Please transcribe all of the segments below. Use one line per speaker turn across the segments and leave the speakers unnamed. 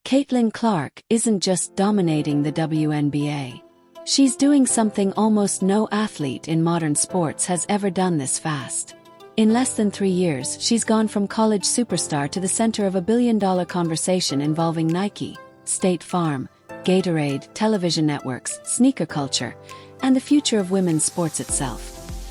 Caitlin Clark isn't just dominating the WNBA. She's doing something almost no athlete in modern sports has ever done this fast. In less than 3 years, she's gone from college superstar to the center of a billion-dollar conversation involving Nike, State Farm, Gatorade, television networks, sneaker culture, and the future of women's sports itself.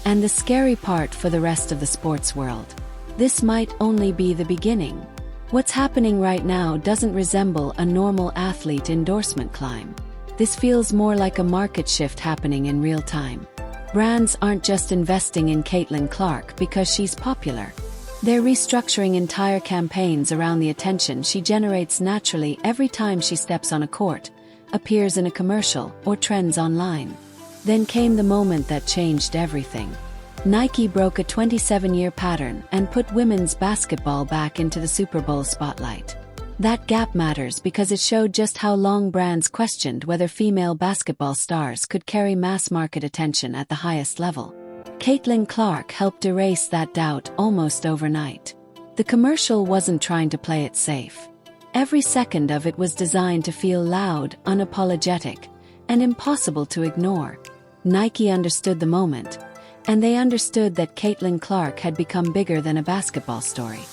And the scary part for the rest of the sports world: this might only be the beginning. What's happening right now doesn't resemble a normal athlete endorsement climb. This feels more like a market shift happening in real time. Brands aren't just investing in Caitlin Clark because she's popular. They're restructuring entire campaigns around the attention she generates naturally every time she steps on a court, appears in a commercial, or trends online. Then came the moment that changed everything. Nike broke a 27-year pattern and put women's basketball back into the Super Bowl spotlight. That gap matters because it showed just how long brands questioned whether female basketball stars could carry mass-market attention at the highest level. Caitlin Clark helped erase that doubt almost overnight. The commercial wasn't trying to play it safe. Every second of it was designed to feel loud, unapologetic, and impossible to ignore. Nike understood the moment, and they understood that Caitlin Clark had become bigger than a basketball story.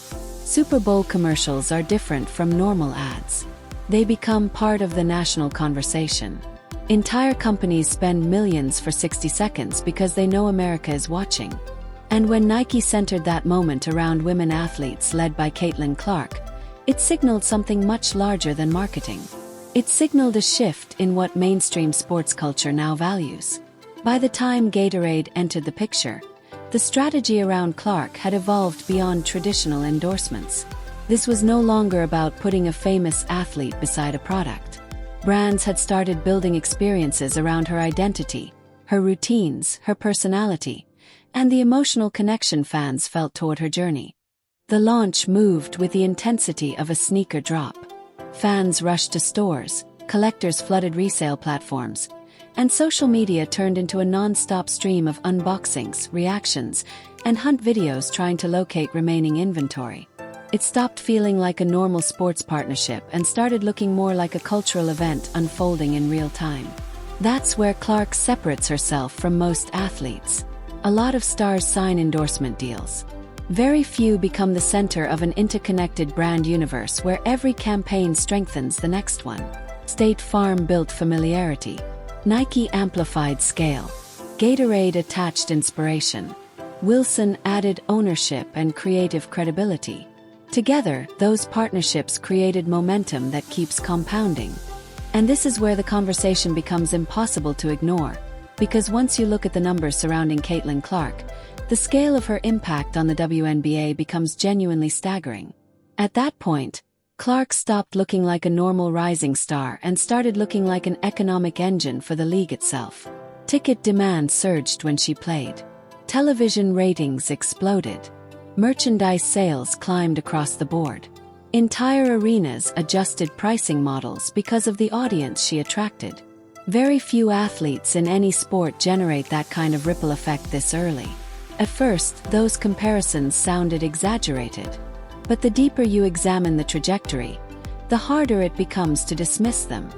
Super Bowl commercials are different from normal ads. They become part of the national conversation. Entire companies spend millions for 60 seconds because they know America is watching. And when Nike centered that moment around women athletes led by Caitlin Clark, it signaled something much larger than marketing. It signaled a shift in what mainstream sports culture now values. By the time Gatorade entered the picture, the strategy around Clark had evolved beyond traditional endorsements. This was no longer about putting a famous athlete beside a product. Brands had started building experiences around her identity, her routines, her personality, and the emotional connection fans felt toward her journey. The launch moved with the intensity of a sneaker drop. Fans rushed to stores, collectors flooded resale platforms, and social media turned into a non-stop stream of unboxings, reactions, and hunt videos trying to locate remaining inventory. It stopped feeling like a normal sports partnership and started looking more like a cultural event unfolding in real time. That's where Clark separates herself from most athletes. A lot of stars sign endorsement deals. Very few become the center of an interconnected brand universe where every campaign strengthens the next one. State Farm built familiarity. Nike amplified scale. Gatorade attached inspiration. Wilson added ownership and creative credibility. Together, those partnerships created momentum that keeps compounding. And this is where the conversation becomes impossible to ignore, because once you look at the numbers surrounding Caitlin Clark, the scale of her impact on the WNBA becomes genuinely staggering. At that point, Clark stopped looking like a normal rising star and started looking like an economic engine for the league itself. Ticket demand surged when she played. Television ratings exploded. Merchandise sales climbed across the board. Entire arenas adjusted pricing models because of the audience she attracted. Very few athletes in any sport generate that kind of ripple effect this early. At first, those comparisons sounded exaggerated. But the deeper you examine the trajectory, the harder it becomes to dismiss them.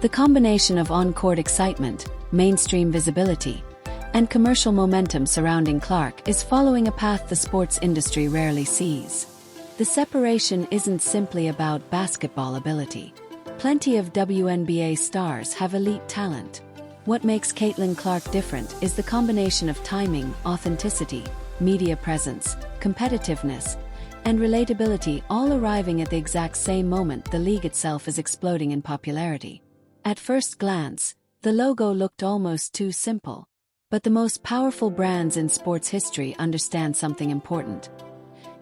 The combination of on-court excitement, mainstream visibility, and commercial momentum surrounding Clark is following a path the sports industry rarely sees. The separation isn't simply about basketball ability. Plenty of WNBA stars have elite talent. What makes Caitlin Clark different is the combination of timing, authenticity, media presence, competitiveness, and relatability, all arriving at the exact same moment the league itself is exploding in popularity. At first glance, the logo looked almost too simple. But the most powerful brands in sports history understand something important.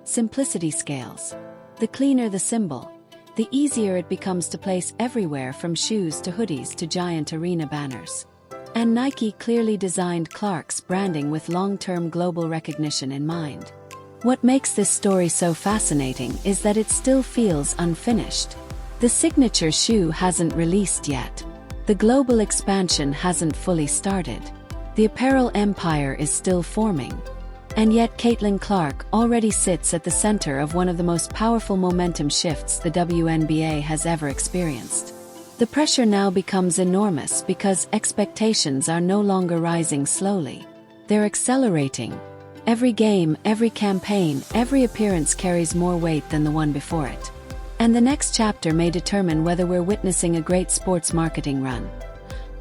Simplicity scales. The cleaner the symbol, the easier it becomes to place everywhere from shoes to hoodies to giant arena banners. And Nike clearly designed Clark's branding with long-term global recognition in mind. What makes this story so fascinating is that it still feels unfinished. The signature shoe hasn't released yet. The global expansion hasn't fully started. The apparel empire is still forming. And yet Caitlin Clark already sits at the center of one of the most powerful momentum shifts the WNBA has ever experienced. The pressure now becomes enormous because expectations are no longer rising slowly. They're accelerating. Every game, every campaign, every appearance carries more weight than the one before it. And the next chapter may determine whether we're witnessing a great sports marketing run,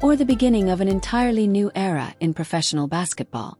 or the beginning of an entirely new era in professional basketball.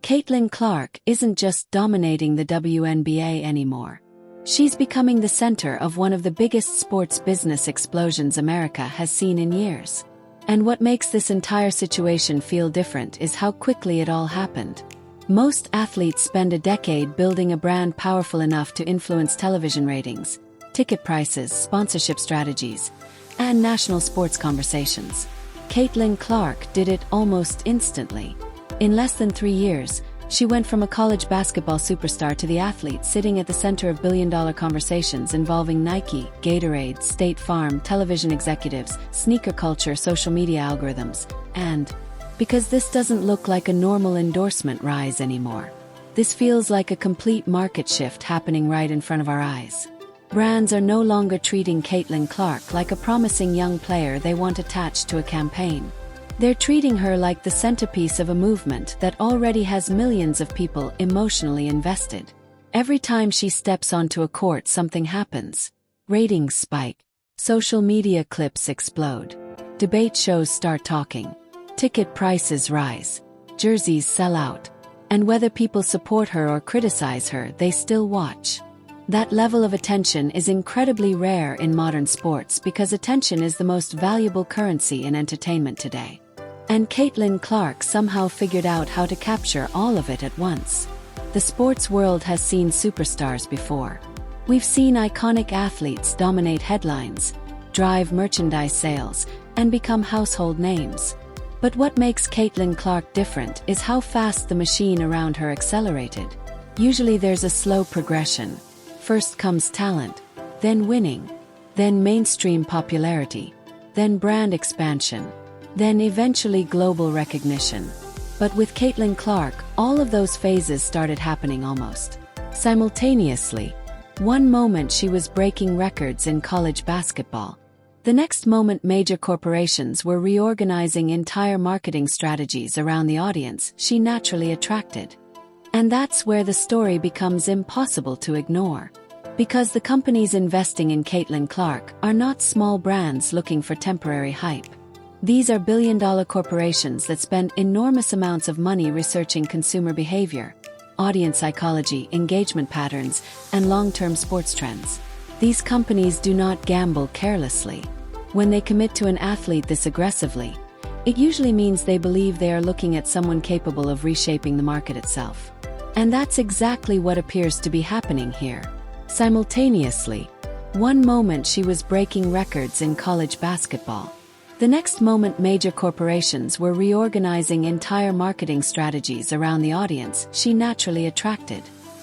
Caitlin Clark isn't just dominating the WNBA anymore. She's becoming the center of one of the biggest sports business explosions America has seen in years. And what makes this entire situation feel different is how quickly it all happened. Most athletes spend a decade building a brand powerful enough to influence television ratings, ticket prices, sponsorship strategies, and national sports conversations. Caitlin Clark did it almost instantly. In less than 3 years, she went from a college basketball superstar to the athlete sitting at the center of billion-dollar conversations involving Nike, Gatorade, State Farm, television executives, sneaker culture, social media algorithms, and because this doesn't look like a normal endorsement rise anymore. This feels like a complete market shift happening right in front of our eyes. Brands are no longer treating Caitlin Clark like a promising young player they want attached to a campaign. They're treating her like the centerpiece of a movement that already has millions of people emotionally invested. Every time she steps onto a court, something happens. Ratings spike. Social media clips explode. Debate shows start talking. Ticket prices rise. Jerseys sell out. And whether people support her or criticize her, they still watch. That level of attention is incredibly rare in modern sports because attention is the most valuable currency in entertainment today. And Caitlin Clark somehow figured out how to capture all of it at once. The sports world has seen superstars before. We've seen iconic athletes dominate headlines, drive merchandise sales, and become household names. But what makes Caitlin Clark different is how fast the machine around her accelerated. Usually there's a slow progression. First comes talent, then winning, then mainstream popularity, then brand expansion, then eventually global recognition. But with Caitlin Clark, all of those phases started happening almost simultaneously. One moment she was breaking records in college basketball. The next moment major corporations were reorganizing entire marketing strategies around the audience she naturally attracted. And that's where the story becomes impossible to ignore. Because the companies investing in Caitlin Clark are not small brands looking for temporary hype. These are billion-dollar corporations that spend enormous amounts of money researching consumer behavior, audience psychology, engagement patterns, and long-term sports trends. These companies do not gamble carelessly. When they commit to an athlete this aggressively, it usually means they believe they are looking at someone capable of reshaping the market itself. And that's exactly what appears to be happening here. Simultaneously, one moment she was breaking records in college basketball. The next moment major corporations were reorganizing entire marketing strategies around the audience she naturally attracted.